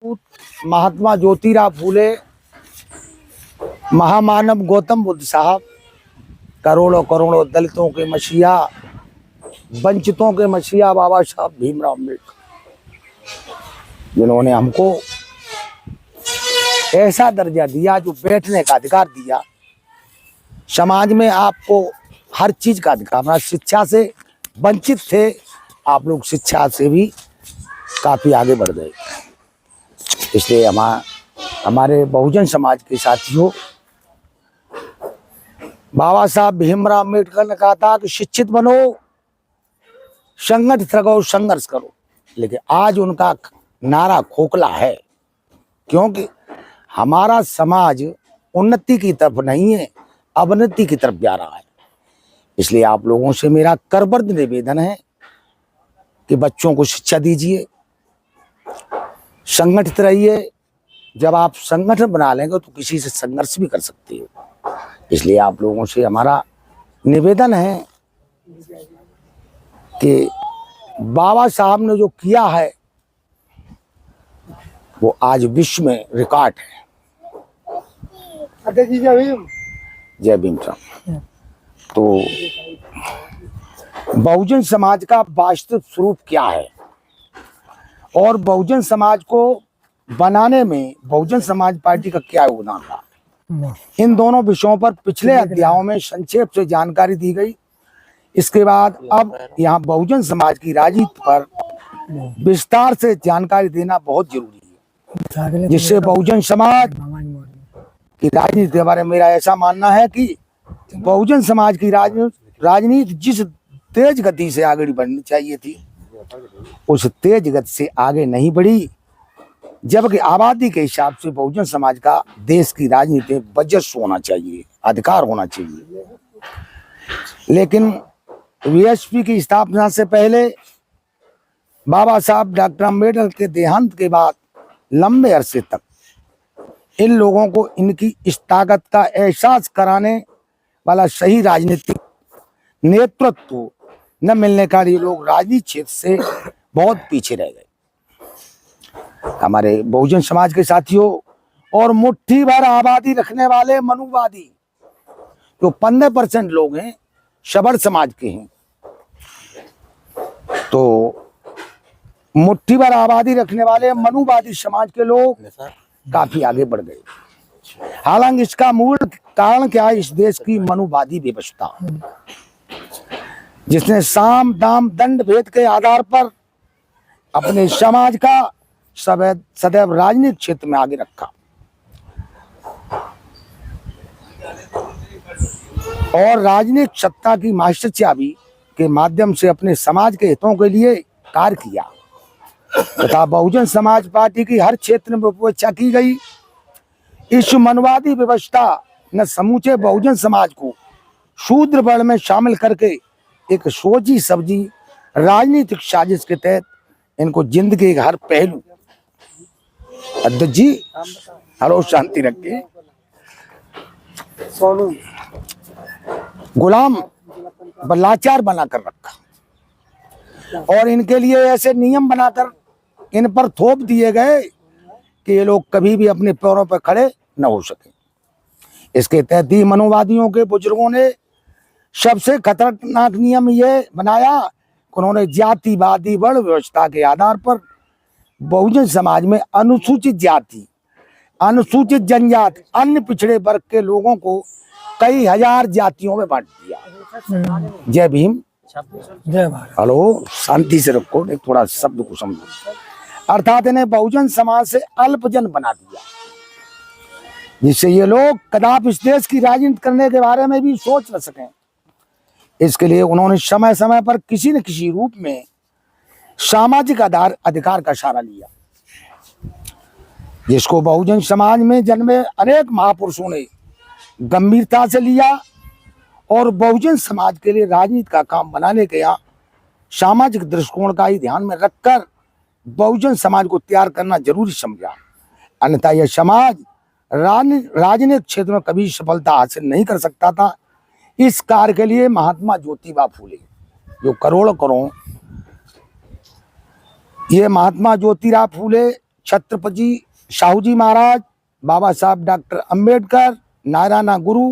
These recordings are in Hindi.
राजपूत, महात्मा ज्योतिराव फूले, महामानव गौतम बुद्ध साहब, करोड़ों करोड़ों दलितों के मसीहा, वंचितों के मसीहा बाबा साहब भीमराव अम्बेडकर, जिन्होंने हमको ऐसा दर्जा दिया, जो बैठने का अधिकार दिया। समाज में आपको हर चीज का अधिकार, हमारा शिक्षा से वंचित थे, आप लोग शिक्षा से भी काफी आगे बढ़ गए। इसलिए हमारे बहुजन समाज के साथियों, बाबा साहब भीमराव अम्बेडकर ने कहा था कि शिक्षित बनो, संगठित रहो, संघर्ष करो। लेकिन आज उनका नारा खोखला है, क्योंकि हमारा समाज उन्नति की तरफ नहीं है, अवनति की तरफ जा रहा है। इसलिए आप लोगों से मेरा करबद्ध निवेदन है कि बच्चों को शिक्षा दीजिए, संगठित रहिए। जब आप संगठन बना लेंगे तो किसी से संघर्ष भी कर सकते हो। इसलिए आप लोगों से हमारा निवेदन है कि बाबा साहब ने जो किया है वो आज विश्व में रिकॉर्ड है। जय भीम साहब। तो बहुजन समाज का वास्तविक स्वरूप क्या है और बहुजन समाज को बनाने में बहुजन समाज पार्टी का क्या योगदान रहा, इन दोनों विषयों पर पिछले अध्यायों में संक्षेप से जानकारी दी गई। इसके बाद अब यहाँ बहुजन समाज की राजनीति पर विस्तार से जानकारी देना बहुत जरूरी है, जिससे बहुजन समाज की राजनीति के बारे में मेरा ऐसा मानना है कि बहुजन समाज की राजनीति जिस तेज गति से आगे बढ़नी चाहिए थी, उस तेज गति से आगे नहीं बढ़ी। जबकि आबादी के हिसाब से बहुजन समाज का देश की राजनीति में वर्चस्व होना चाहिए, अधिकार होना चाहिए। लेकिन वीएसपी की स्थापना से पहले बाबा साहब डॉक्टर अम्बेडकर के देहांत के बाद लंबे अरसे तक इन लोगों को इनकी इस ताकत का एहसास कराने वाला सही राजनीतिक नेतृत्व न मिलने का ये लोग राजनीतिक क्षेत्र से बहुत पीछे रह गए। हमारे बहुजन समाज के साथियों, और मुट्ठी भर आबादी रखने वाले मनुवादी जो 15% लोग हैं, शबर समाज के हैं, तो मुट्ठी भर आबादी रखने वाले मनुवादी समाज के लोग काफी आगे बढ़ गए। हालांकि इसका मूल कारण क्या है? इस देश की मनुवादी व्यवस्था, जिसने साम दाम दंड भेद के आधार पर अपने समाज का सदैव राजनीतिक क्षेत्र में आगे रखा और राजनीतिक सत्ता की मास्टर चाबी के माध्यम से अपने समाज के हितों के लिए कार्य किया तथा बहुजन समाज पार्टी की हर क्षेत्र में उपेक्षा की गई। इस मनवादी व्यवस्था ने समूचे बहुजन समाज को शूद्र वर्ण में शामिल करके एक सोची सब्जी राजनीतिक साजिश के तहत इनको जिंदगी के हर पहलू, अध्यक्ष जी हरो शांति रखे, गुलाम व लाचार बनाकर रखा और इनके लिए ऐसे नियम बनाकर इन पर थोप दिए गए कि ये लोग कभी भी अपने पैरों पर खड़े न हो सके। इसके तहत ही मनोवादियों के बुजुर्गों ने सबसे खतरनाक नियम ये बनाया कि उन्होंने जातिवादी वर्ण व्यवस्था के आधार पर बहुजन समाज में अनुसूचित जाति, अनुसूचित जनजाति, अन्य पिछड़े वर्ग के लोगों को कई हजार जातियों में बांट दिया। जय भीम, जय भारत। हेलो, शांति से रखो, एक थोड़ा शब्द को समझो। अर्थात इन्हें बहुजन समाज से अल्पजन बना दिया, जिससे ये लोग कदापि इस देश की राजनीति करने के बारे में भी सोच न सकें। इसके लिए उन्होंने समय समय पर किसी न किसी रूप में सामाजिक अधिकार का सहारा लिया, जिसको बहुजन समाज में जन्मे अनेक महापुरुषों ने गंभीरता से लिया और बहुजन समाज के लिए राजनीति का काम बनाने के यहाँ सामाजिक दृष्टिकोण का ही ध्यान में रखकर बहुजन समाज को तैयार करना जरूरी समझा। अन्यथा यह समाज राजनीतिक क्षेत्र में कभी सफलता हासिल नहीं कर सकता था। इस कार्य के लिए महात्मा ज्योतिबा फूले, जो करोड़ों ये महात्मा ज्योतिराव फूले छत्रपति साहू जी महाराज, बाबा साहब डॉक्टर अंबेडकर, नारायण गुरु,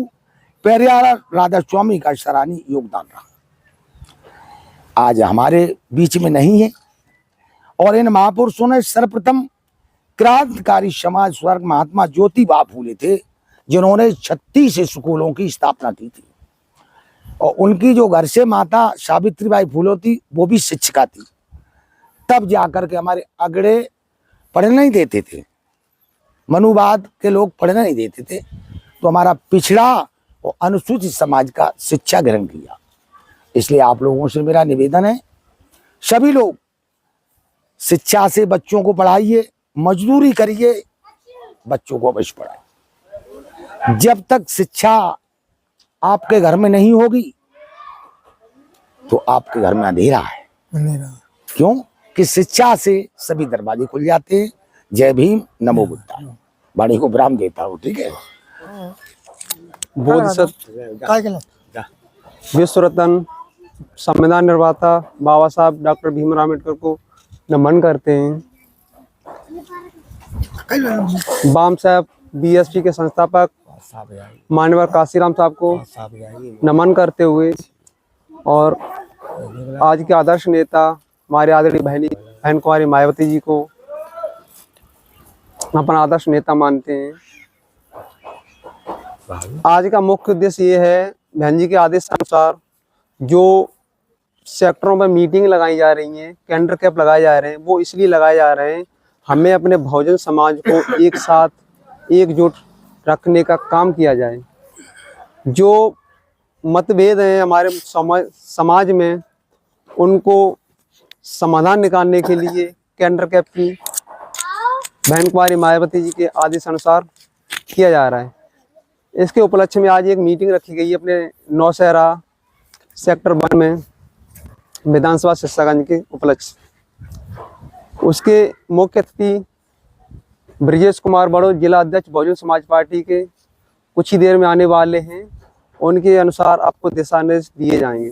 पेरियार राधा स्वामी का सराहनीय योगदान रहा। आज हमारे बीच में नहीं है और इन महापुरुषों ने सर्वप्रथम क्रांतिकारी समाज स्वर्ग महात्मा ज्योतिबा फूले थे, जिन्होंने 36 स्कूलों की स्थापना की थी। और उनकी जो घर से माता सावित्रीबाई फूले थी, वो भी शिक्षिका थी। तब जाकर के हमारे अगड़े पढ़ने नहीं देते थे, मनुवाद के लोग पढ़ने नहीं देते थे, तो हमारा पिछड़ा और अनुसूचित समाज का शिक्षा ग्रहण किया। इसलिए आप लोगों से मेरा निवेदन है, सभी लोग शिक्षा से बच्चों को पढ़ाइए, मजदूरी करिए, बच्चों को अवश्य पढ़ाइए। जब तक शिक्षा आपके घर में नहीं होगी तो आपके घर में अंधेरा है। क्यों कि शिक्षा से सभी दरवाजे खुल जाते हैं। जय भीम, नमो बुद्धाय। वाणी को विराम देता हूँ, ठीक है। विश्व रत्न संविधान निर्माता बाबा साहब डॉक्टर भीमराव अम्बेडकर को नमन करते हैं। बाम साहब बीएसपी के संस्थापक माननीय काशीराम साहब को नमन करते हुए और आज के आदर्श नेता हमारे आदरणीय बहन कुमारी मायावती जी को अपना आदर्श नेता मानते हैं। आज का मुख्य उद्देश्य ये है, बहन जी के आदेश अनुसार जो सेक्टरों में मीटिंग लगाई जा रही हैं, कैंडर कैंप लगाए जा रहे हैं, वो इसलिए लगाए जा रहे हैं हमें अपने बहुजन समाज को एक साथ एकजुट रखने का काम किया जाए। जो मतभेद हैं हमारे समाज में, उनको समाधान निकालने के लिए कैंडर कैंप की बहन कुमारी मायावती जी के आदेश अनुसार किया जा रहा है। इसके उपलक्ष्य में आज एक मीटिंग रखी गई है अपने नौशहरा सेक्टर 1 में विधानसभा सिरसागंज के उपलक्ष्य। उसके मुख्य अतिथि ब्रजेश कुमार बड़ो, जिला अध्यक्ष बहुजन समाज पार्टी के, कुछ ही देर में आने वाले हैं। उनके अनुसार आपको दिशा निर्देश दिए जाएंगे।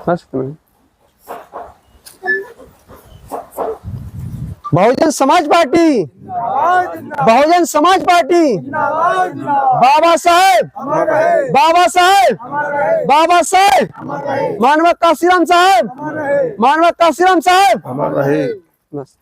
बस बहुजन समाज पार्टी, बहुजन समाज पार्टी, बाबा साहेब, बाबा साहेब, बाबा साहेब, माननीय काशीराम साहब, माननीय काशीराम साहब, बस।